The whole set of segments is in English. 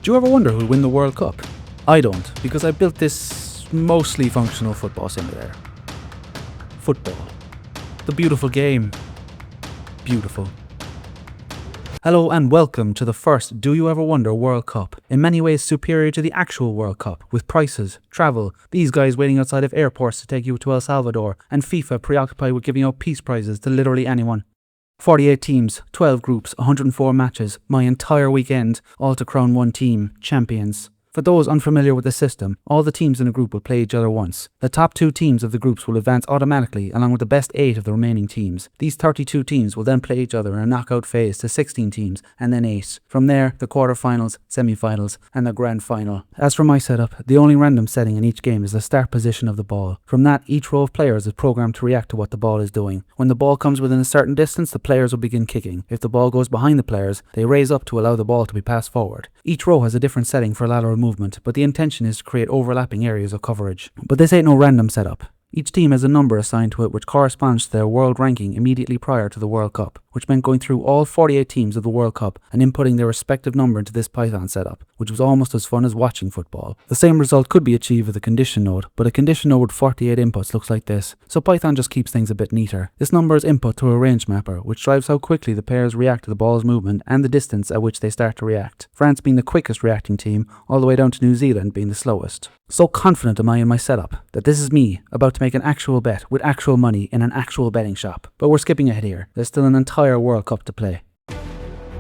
Do you ever wonder who'll win the World Cup? I don't, because I built this mostly functional football simulator. Football. The beautiful game. Beautiful. Hello and welcome to the first Do You Ever Wonder World Cup, in many ways superior to the actual World Cup, with prices, travel, these guys waiting outside of airports to take you to El Salvador, and FIFA preoccupied with giving out peace prizes to literally anyone. 48 teams, 12 groups, 104 matches, my entire weekend, all to crown one team, champions. For those unfamiliar with the system, all the teams in a group will play each other once. The top 2 teams of the groups will advance automatically along with the best 8 of the remaining teams. These 32 teams will then play each other in a knockout phase to 16 teams and then 8. From there, the quarterfinals, semi-finals and the grand final. As for my setup, the only random setting in each game is the start position of the ball. From that, each row of players is programmed to react to what the ball is doing. When the ball comes within a certain distance, the players will begin kicking. If the ball goes behind the players, they raise up to allow the ball to be passed forward. Each row has a different setting for lateral movement, but the intention is to create overlapping areas of coverage. But this ain't no random setup. Each team has a number assigned to it which corresponds to their world ranking immediately prior to the World Cup, which meant going through all 48 teams of the World Cup and inputting their respective number into this Python setup, which was almost as fun as watching football. The same result could be achieved with a condition node, but a condition node with 48 inputs looks like this, so Python just keeps things a bit neater. This number is input to a range mapper, which drives how quickly the pairs react to the ball's movement and the distance at which they start to react. France being the quickest reacting team, all the way down to New Zealand being the slowest. So confident am I in my setup, that this is me, about to make an actual bet with actual money in an actual betting shop. But we're skipping ahead here, there's still an entire World Cup to play.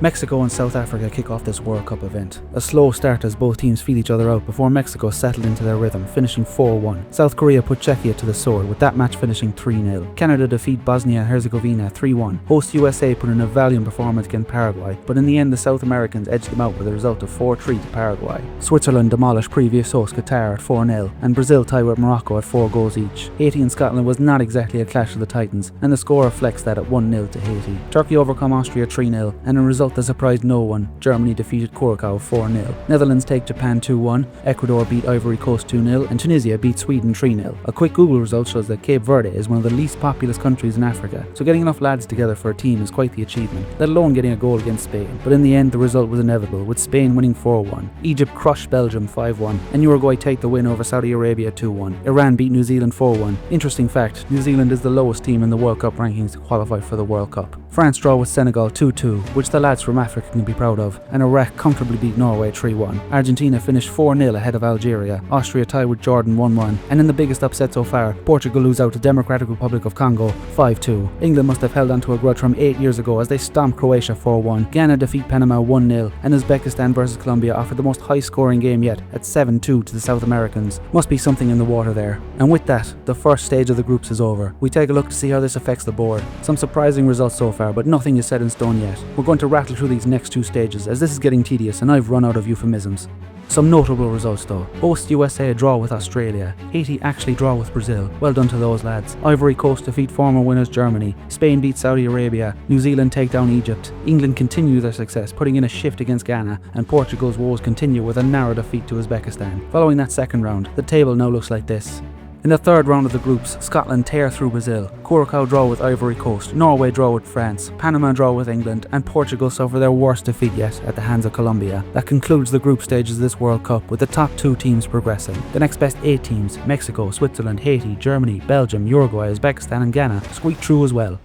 Mexico and South Africa kick off this World Cup event. A slow start as both teams feel each other out before Mexico settled into their rhythm, finishing 4-1. South Korea put Czechia to the sword, with that match finishing 3-0. Canada defeat Bosnia and Herzegovina 3-1. Host USA put in a valiant performance against Paraguay, but in the end the South Americans edged them out with a result of 4-3 to Paraguay. Switzerland demolished previous host Qatar at 4-0, and Brazil tied with Morocco at 4 goals each. Haiti and Scotland was not exactly a clash of the titans, and the score reflects that at 1-0 to Haiti. Turkey overcome Austria 3-0, and in result that surprised no one, Germany defeated Curacao 4-0. Netherlands take Japan 2-1, Ecuador beat Ivory Coast 2-0, and Tunisia beat Sweden 3-0. A quick Google result shows that Cape Verde is one of the least populous countries in Africa, so getting enough lads together for a team is quite the achievement, let alone getting a goal against Spain. But in the end, the result was inevitable, with Spain winning 4-1. Egypt crushed Belgium 5-1, and Uruguay take the win over Saudi Arabia 2-1. Iran beat New Zealand 4-1. Interesting fact, New Zealand is the lowest team in the World Cup rankings to qualify for the World Cup. France draw with Senegal 2-2, which the lads from Africa can be proud of, and Iraq comfortably beat Norway 3-1. Argentina finished 4-0 ahead of Algeria, Austria tied with Jordan 1-1, and in the biggest upset so far, Portugal lose out to Democratic Republic of Congo 5-2. England must have held on to a grudge from 8 years ago as they stomped Croatia 4-1. Ghana defeat Panama 1-0, and Uzbekistan versus Colombia offered the most high-scoring game yet at 7-2 to the South Americans. Must be something in the water there. And with that, the first stage of the groups is over. We take a look to see how this affects the board. Some surprising results so far, but nothing is set in stone yet. We're going to rattle through these next 2 stages, as this is getting tedious and I've run out of euphemisms. Some notable results though. Host USA draw with Australia. Haiti actually draw with Brazil. Well done to those lads. Ivory Coast defeat former winners Germany. Spain beat Saudi Arabia. New Zealand take down Egypt. England continue their success, putting in a shift against Ghana, and Portugal's woes continue with a narrow defeat to Uzbekistan. Following that second round, the table now looks like this. In the third round of the groups, Scotland tear through Brazil, Curacao draw with Ivory Coast, Norway draw with France, Panama draw with England, and Portugal suffer their worst defeat yet at the hands of Colombia. That concludes the group stages of this World Cup, with the top 2 teams progressing. The next best 8 teams, Mexico, Switzerland, Haiti, Germany, Belgium, Uruguay, Uzbekistan and Ghana, squeak through as well.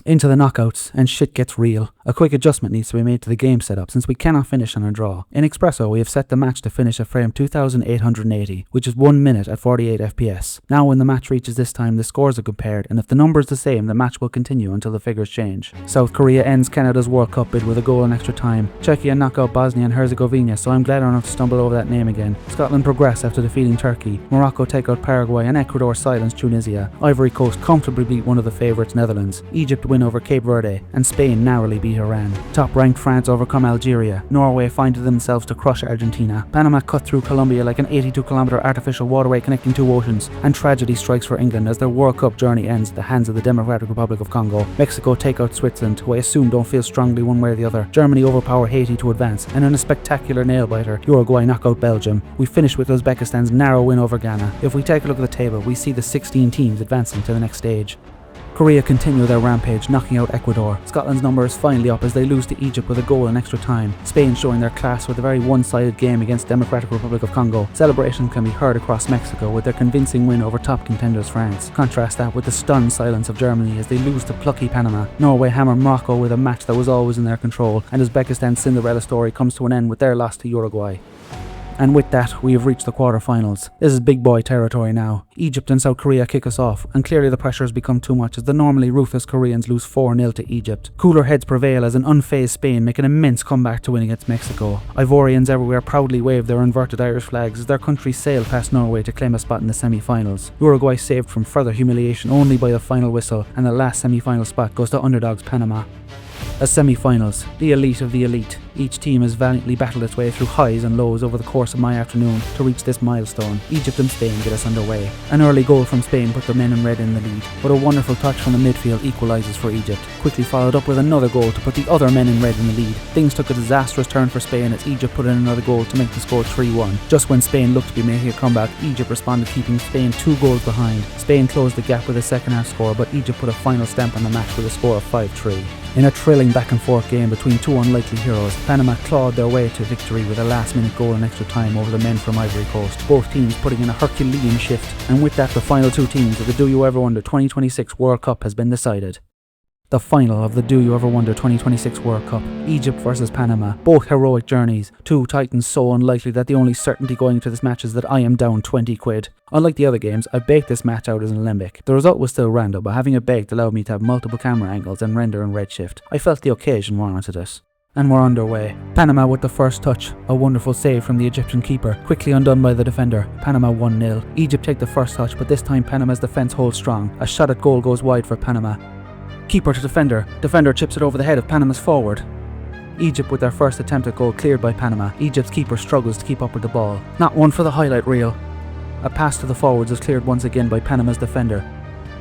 Into the knockouts, and shit gets real. A quick adjustment needs to be made to the game setup since we cannot finish on a draw. In Xpresso, we have set the match to finish at frame 2880, which is 1 minute at 48 FPS. Now when the match reaches this time, the scores are compared, and if the number is the same, the match will continue until the figures change. South Korea ends Canada's World Cup bid with a goal in extra time. Czechia knock out Bosnia and Herzegovina, so I'm glad I don't have to stumble over that name again. Scotland progress after defeating Turkey. Morocco take out Paraguay, and Ecuador silence Tunisia. Ivory Coast comfortably beat one of the favourites, Netherlands. Egypt win over Cape Verde, and Spain narrowly beat Iran. Top-ranked France overcome Algeria. Norway find themselves to crush Argentina. Panama cut through Colombia like an 82-kilometre artificial waterway connecting 2 oceans. And tragedy strikes for England as their World Cup journey ends at the hands of the Democratic Republic of Congo. Mexico take out Switzerland, who I assume don't feel strongly one way or the other. Germany overpower Haiti to advance, and in a spectacular nail-biter, Uruguay knock out Belgium. We finish with Uzbekistan's narrow win over Ghana. If we take a look at the table, we see the 16 teams advancing to the next stage. Korea continue their rampage, knocking out Ecuador. Scotland's number is finally up as they lose to Egypt with a goal in extra time. Spain showing their class with a very one-sided game against Democratic Republic of Congo. Celebrations can be heard across Mexico with their convincing win over top contenders France. Contrast that with the stunned silence of Germany as they lose to plucky Panama. Norway hammer Morocco with a match that was always in their control, and Uzbekistan's Cinderella story comes to an end with their loss to Uruguay. And with that, we have reached the quarter-finals. This is big boy territory now. Egypt and South Korea kick us off, and clearly the pressure has become too much as the normally ruthless Koreans lose 4-0 to Egypt. Cooler heads prevail as an unfazed Spain make an immense comeback to win against Mexico. Ivorians everywhere proudly wave their inverted Irish flags as their country sail past Norway to claim a spot in the semi-finals. Uruguay saved from further humiliation only by the final whistle, and the last semi-final spot goes to underdogs Panama. As semi-finals, the elite of the elite, each team has valiantly battled its way through highs and lows over the course of my afternoon to reach this milestone. Egypt and Spain get us underway. An early goal from Spain put the men in red in the lead, but a wonderful touch from the midfield equalises for Egypt, quickly followed up with another goal to put the other men in red in the lead. Things took a disastrous turn for Spain as Egypt put in another goal to make the score 3-1. Just when Spain looked to be making a comeback, Egypt responded, keeping Spain 2 goals behind. Spain closed the gap with a second half score, but Egypt put a final stamp on the match with a score of 5-3. In a thrilling back-and-forth game between two unlikely heroes, Panama clawed their way to victory with a last-minute goal in extra time over the men from Ivory Coast, both teams putting in a Herculean shift, and with that the final two teams of the Do You Ever Wonder 2026 World Cup has been decided. The final of the Do You Ever Wonder 2026 World Cup, Egypt versus Panama, both heroic journeys, two titans so unlikely that the only certainty going into this match is that I am down 20 quid. Unlike the other games, I baked this match out as an Olympic. The result was still random, but having it baked allowed me to have multiple camera angles and render in redshift. I felt the occasion warranted it. And we're underway. Panama with the first touch, a wonderful save from the Egyptian keeper, quickly undone by the defender. Panama 1-0. Egypt take the first touch, but this time Panama's defence holds strong. A shot at goal goes wide for Panama. Keeper to defender. Defender chips it over the head of Panama's forward. Egypt with their first attempt at goal cleared by Panama. Egypt's keeper struggles to keep up with the ball. Not one for the highlight reel. A pass to the forwards is cleared once again by Panama's defender.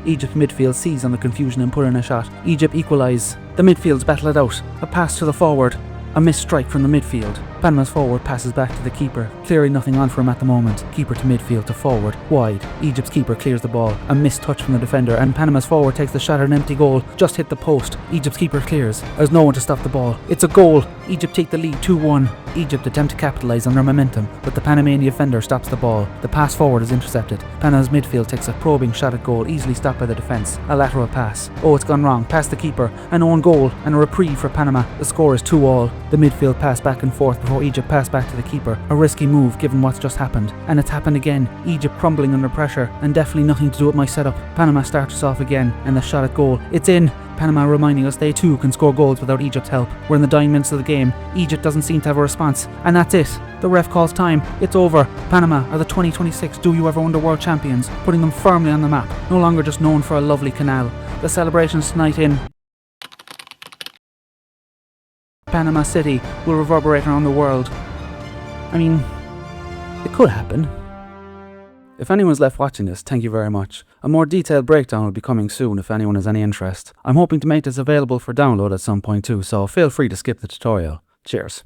Egypt midfield sees on the confusion and put in a shot. Egypt equalise. The midfields battle it out. A pass to the forward. A missed strike from the midfield. Panama's forward passes back to the keeper, clearly nothing on for him at the moment. Keeper to midfield to forward, wide. Egypt's keeper clears the ball. A missed touch from the defender, and Panama's forward takes the shot at an empty goal. Just hit the post. Egypt's keeper clears. There's no one to stop the ball. It's a goal. Egypt take the lead 2-1. Egypt attempt to capitalise on their momentum, but the Panamanian defender stops the ball. The pass forward is intercepted. Panama's midfield takes a probing shot at goal, easily stopped by the defence. A lateral pass. Oh, it's gone wrong. Past the keeper. An own goal and a reprieve for Panama. The score is 2-2. The midfield pass back and forth before Egypt pass back to the keeper. A risky move given what's just happened. And it's happened again. Egypt crumbling under pressure and definitely nothing to do with my setup. Panama starts us off again and the shot at goal. It's in. Panama reminding us they too can score goals without Egypt's help. We're in the dying minutes of the game. Egypt doesn't seem to have a response. And that's it. The ref calls time. It's over. Panama are the 2026 Do You Ever Wonder World Champions, putting them firmly on the map. No longer just known for a lovely canal. The celebrations tonight in Panama City will reverberate around the world. I mean, it could happen. If anyone's left watching this, thank you very much. A more detailed breakdown will be coming soon if anyone has any interest. I'm hoping to make this available for download at some point too, so feel free to skip the tutorial. Cheers.